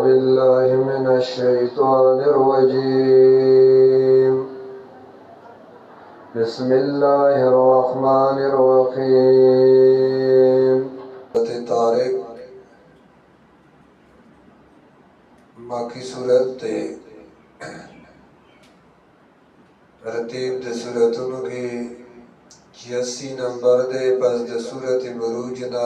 بالله من الشيطان الرجيم بسم الله الرحمن الرحيم तारिक मक्की सूरत ते तरतीब दे सूरतों की 86 नंबर दे पस दे सूरत बुरूज ना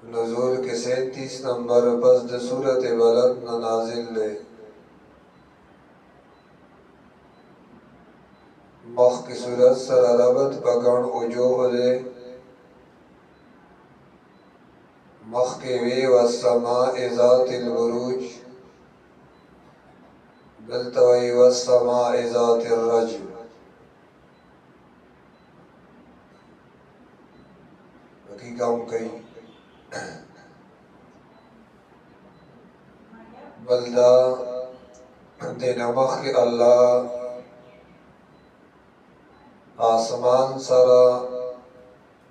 नज़ूल के 37 नंबर पस दे सूरत बलद ना नाजिल दे मख की सूरत सर रबत पकड़ उजूह दे मख के वे वस्समा ज़ातिल बुरूज बिलतवई वस्समा ज़ातिर रज्म की कम कई बल्दा दिन मख के अल्लाह आसमान सरा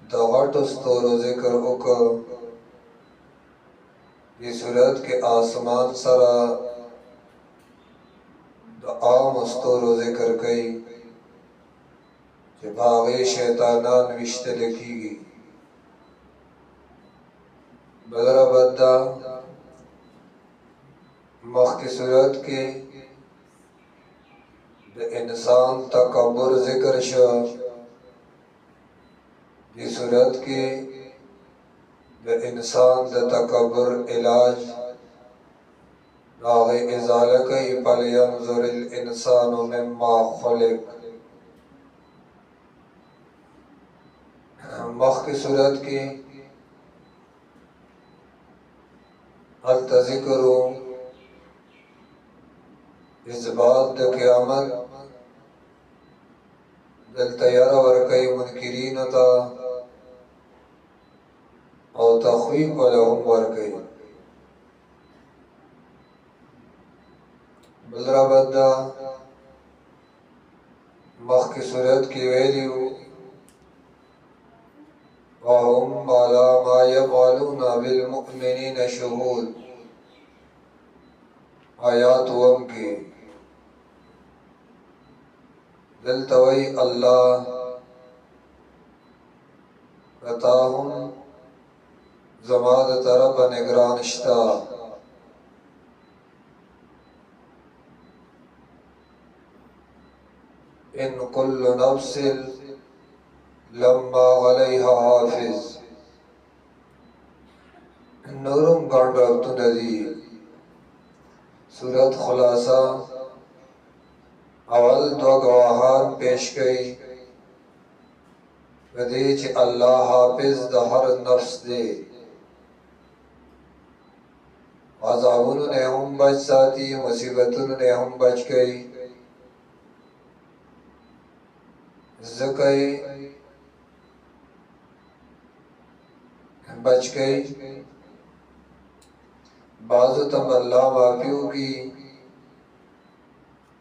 दगट स्तोरो जिक्र उक ये सूरत के आसमान सरा आम स्तोरो जिक्र कई कि भागे शैतानान विश्त लिखीगी बदरा बद्दा मख की सूरत के इंसान तकब्बुर जिक्र शो ये सूरत के इंसान द तकब्बुर इलाज रागे इजाला कई फलयंजुरिल इंसानु मिम्मा खुलिक मख की सूरत की हल तज़िक्रो इस बात द क़यामत दिल तैयार वर कई मुनकिरीन था और तख़वीफ़ लहुम वर कई बलरा बद्दा मख की सूरत की वैल्यू वहुम अला मा यफ़अलूना बिल मुमिनीन शुहूद आयात वम की दिल तवई अल्लाह बताहुम जमाद तरफ निगरान इश्ता इन कुल्लु नफ्सिल लम्मा अलैहा हाफिज नूरुम गणरब्तु नज़ीर सूरत खुलासा अवल दो गवाहान पेश कई वदीच अल्लाह हाफिज दहर नफ्स दे अज़ाबुन ने हम बच साथी मुसीबतुन ने हम बच गई ज़कई बच गई बाज़ु तम अल्लाह माफ़ियों की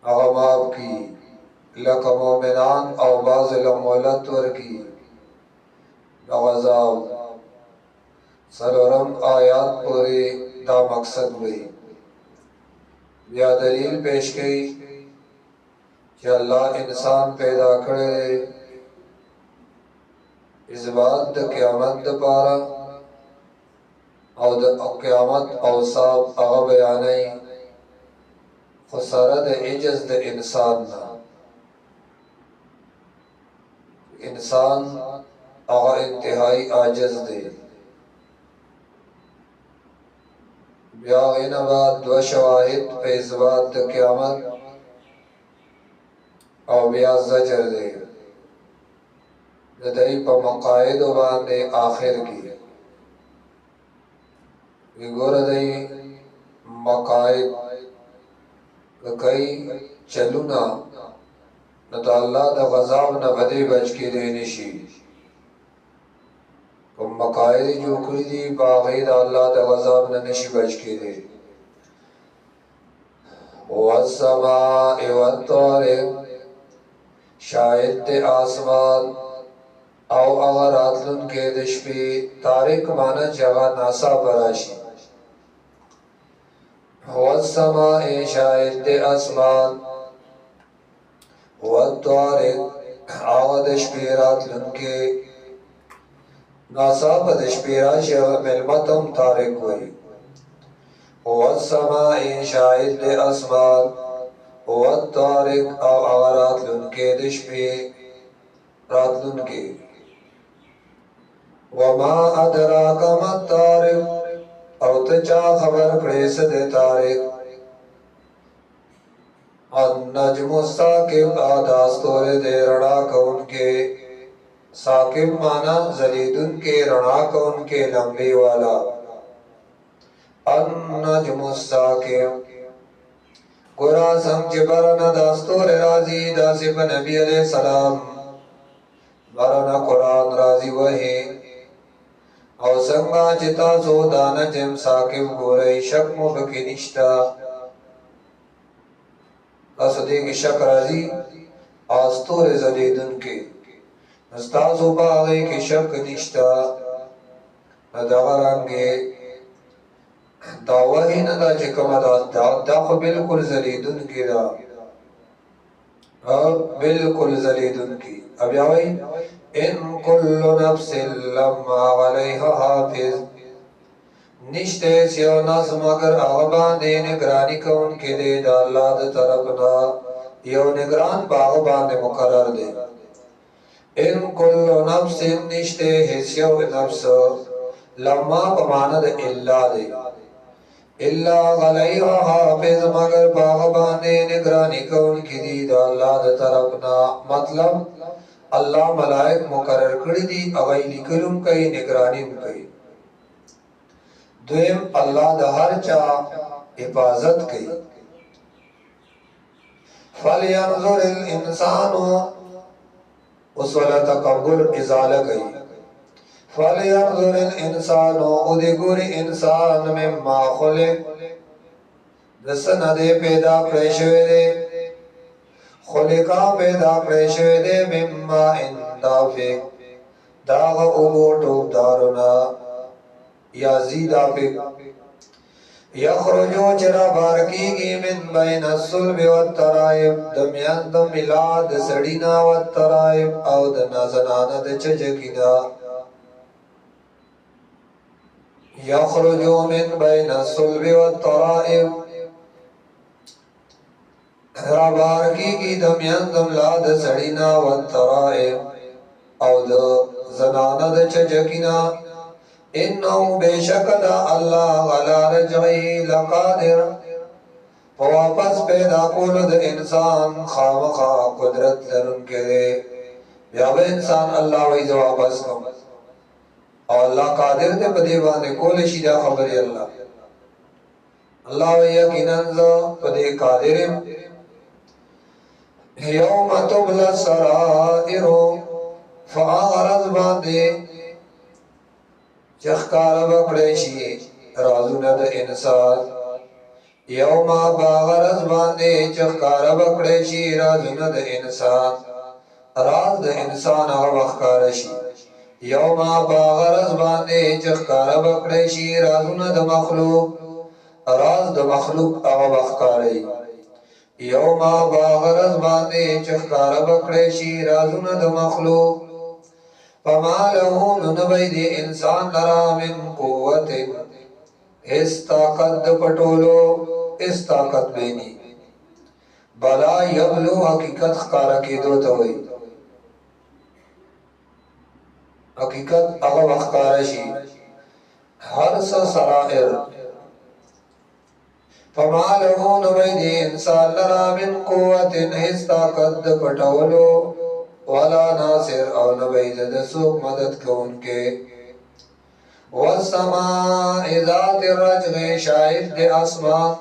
अगमाब की लकमोमिनान और बाज़ लमोलत वर की नवाज़ाब सलोरम आयात पूरी दा मकसद हुई या दलील पेश गई कि अल्लाह इंसान पैदा करे इस बात द क़यामत द पारा और द क़यामत औसाफ आगा बयानई खुसारा द इजज़ द इंसान ना इंसान आगा इंतहाई आजज़ दे ब्याग़ बाद दो शवाहिद पे इस बात द क़यामत और ब्याज़ ज़जर दे दई पर मक़ाइद बांधे आखिर की विगोर दई मक़ाइद कई चलुना न तो अल्लाह दा गज़ाब न बदे बच के देने शी तो मक़ाइद जो करी दी बाग़ीद अल्लाह दा गज़ाब न नशी बच के दे वस्समाए वत्तारिक़ शायद ते आसमान او اغا راتلن کے دشپی تارک مانا جگہ ناسا براشی والسماء شاید اسمان والطارق آغا دشپی راتلن کے ناسا پا دشپی راشی ملمتم تارک وی والسماء شاید اسمان والطارق او اغا راتلن کے دشپی راتلن کے وما ادراک ما الطارق او تچا خبر کریس دے طارق النجم الساکب آداستور دے رڑا کون کے ساکب مانا زلیدن کے رڑا کون کے لمبی والا النجم الساکب گورا سمجھ برنا داستور رازی داسب نبی علیہ السلام برنا قرآن رازی وحی او سنگا چتا سو دانا جم ساکب گورئی شک مبکی نشتا اسدی کی شک رازی آستور زلیدن کے نستازو باغی کی شک نشتا ندغرانگے داوہی ندا چکم دا خو بالکل زلیدن کی دا بالکل زلیدن کی اب یاوئی ان کل نفس لما علیہا حافظ نشتے سیو نظم اگر اغبان دے نگرانی کون کے دے دا اللہ دا طرفنا یو نگران باغبان دے مقرر دے ان کل نفس نشتے حسیو نفس لما بماند اللہ دے اللہ علیہا حافظ مگر باغبان دے نگرانی کون کے دے دا اللہ دا طرفنا مطلب اللہ ملائک مقرر کردی دی اغی لکلم کئی نگرانیم کئی دویم اللہ دا ہر چا حفاظت کئی فَلْيَنْظُرِ الْإِنسَانُ اس والا تکبر ازالہ گئی فَلْيَنْظُرِ الْإِنسَانُ ادھگور انسان مما خلق دسن دے پیدا پریشوے دے خلقا پیدا پریشوے دے مما اندافق داغ ابو ٹوب دارنا یا زیدہ پک یخرجو چرا بارکی گی من بین الصلب والترائب دمیان دم ملاد سڑینا والترائب او دنا زنانا د چجگینا یخرجو من بین الصلب والترائب رابارکی کی دمیان دم لاد سڑینا والترائب او د زنانا د چجگینا انہو بے شک دا اللہ غلا رجعی لقادر واپس پیدا کول دا انسان خامخا قدرت لرن کے دے بیاب انسان اللہ ویز واپس کم اور اللہ قادر دے پدے بانے کول شیدہ خبری اللہ اللہ ویقیننزا پدے قادرم یوم تبلا سرائرو فآغرز باندے چخکار بکڑیشی رازونا دا انسان یوما باغرز باندے چخکار بکڑیشی رازونا دا انسان راز دا انسان اغبخکارشی یوما باغرز باندے چخکار بکڑیشی رازونا دا مخلوق راز دا مخلوق اغبخکاری یوما باغرز باندے چخکار بکڑیشی رازونا دا مخلوق فما لہون نبید انسان لرا من قوت اس طاقت پٹولو اس طاقت بینی بلا یبلو حقیقت خکارا کی دو توئی حقیقت اغب اخکارشی حرس سرائر فما لہون نبید انسان لرا من قوت اس طاقت پٹولو ولا ناصر او نبید دسوک مدد کون کے والسماء ذات الرجغ شاید دے اسمان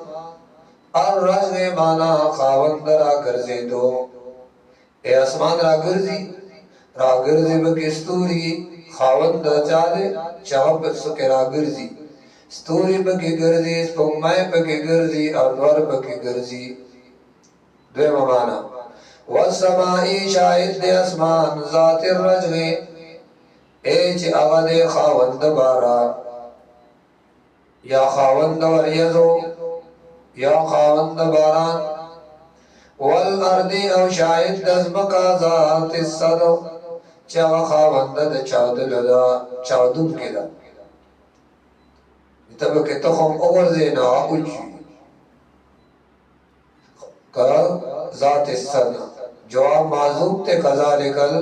الرجغ مانا خاوند را گرزی دو اے اسمان را گرزی بکستوری خاوند چالے چاہب سکے را گرزی ستوری بکی گرزی سپنگمائی بکی گرزی انور بکی گرزی دویم مانا والسمائی شاید دے اسمان ذات الرجغ च अगदे खावंद बारान या खावंद वरियजो या खावंद बारान वल अर्दी औ शाहिद दज़मका ज़ात सदो चा खावंद द चादल दा चादुम के दा तब के तो हम ओवर देना कुछ का ज़ात सद जवाब माज़ूम ते कज़ालिकल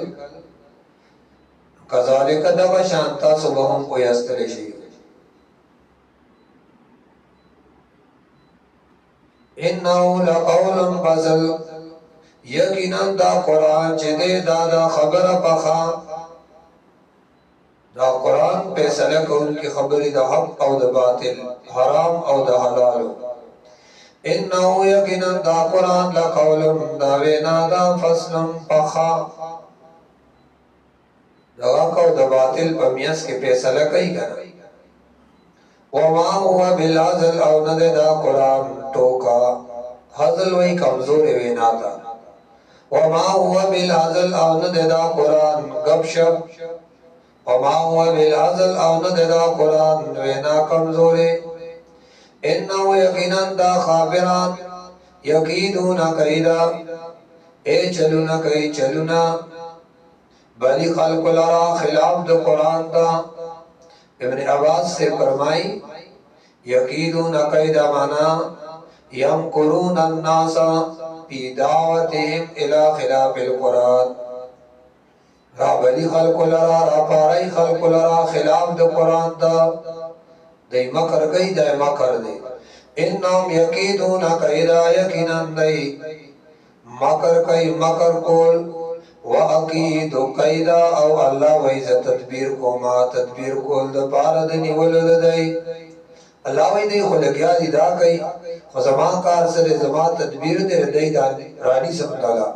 दवा शांता सुबह को यस्तरेशी इन्नहु लक़ौलुन फ़ज़ल यकीनन दा कुरान चदे दादा खबर पखा दा कुरान फैसला को उनकी खबरी दा हक औ दा बातिल हराम औ दा हलाल इन्नहु यकीनन दा कुरान लक़ौलुन दा वेना दा फ़स्लुन पखा दा हक औ दा बातिल पमियस के फैसला कई कर वमा हुआ बिलाज़ल औ नदे दा कुरान टोका हज़ल वही कमजोर वेना था वमा हुआ बिलाज़ल औ नदे दा कुरान गपशप वमा हुआ बिलाज़ल औ नदे दा कुरान वेना कमजोरे इन्नहु यकीनन दा खाबिरान यकीदूना कैदा ए चलुना कई चलुना बली खल्क़ लरा खिलाफ द कुरान दा इब्न अब्बास से फरमाई यकीदून कैदा माना यमकुरून अन्नासा फी दावतिहिम इला खिलाफिल कुरान राबली खल्क़ लरा रापाराई खल्क़ लरा खिलाफ द कुरान दा दई मकर गई दई मकर दे इन्नहुम यकीदून कैदा यकीनन दई मकर कई मकर कोल व अकीदु कैदा औ अल्लाह वैज़ तदबीर को मा तदबीर कोल द पारद निवल दई अल्लाह वही दई खुद गया दिदा कई ख़ुज़मा कार सरे ज़मा तदबीर दे दई दानी रानी समझाला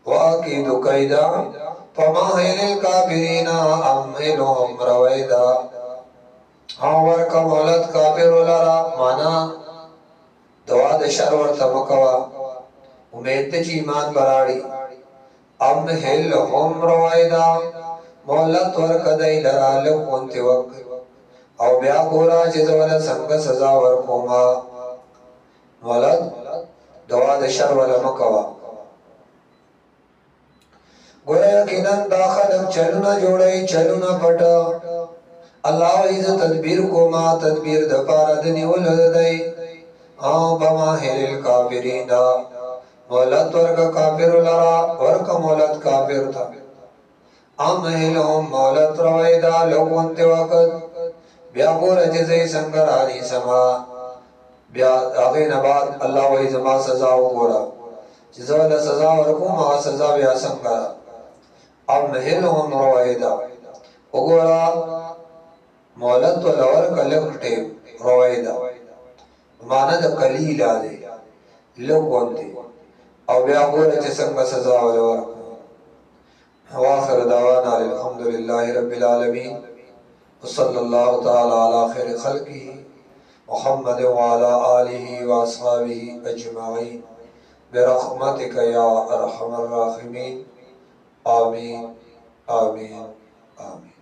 व अकीदु कैदा फमा हिलिल काफिरीना अम्हिलुहुम रवैदा हाँ वर्का मौलद काफिर लरा माना दवा द शरवर तमकवा उम्मीद ची ईमान बराड़ी अम्हिलहुम रवैदा मौलद वर्क दई लरा लखुनते वक्त औ ब्या गोरा जिजवल संग सजा वर्कोमा मौलद दवा द शरवर मकवा गोया यकीनन दाखल चलना जोड़े चलना पटा अल्लाह इज़ तदबीर को मा तदबीर द पारद निवल दई हाँ बमा हिलिल काफिरीना मौलद वर्क काफिर लरा वर्क मौलद काफिर था अम्हिलहुम मौलद रवैदा लोगोंते वक़्त ब्या गोर जिज़े संगरानी समा ब्या आगे नबाद अल्लाह वही जमा सजा गोरा जिज़वल सजा वर्को मा सजा ब्या संगरा अम्हिलहुम रवैदा उगोरा मौलद तो लवर कलकटे रवैदा माना द कलीला दे लोगोंते औ ब्या गोर चे संग सजा वलवर वाखिर दावाना अल्हम्दुलिल्लाहि रब्बिल आलमीन वसल्लल्लाहु तआला अला खैरि खल्क़िही मुहम्मद व अला आलिहि व अस्हाबिहि अजमईन बिरहमतिका या अरहमर राहिमीन आमीन आमीन आमीन।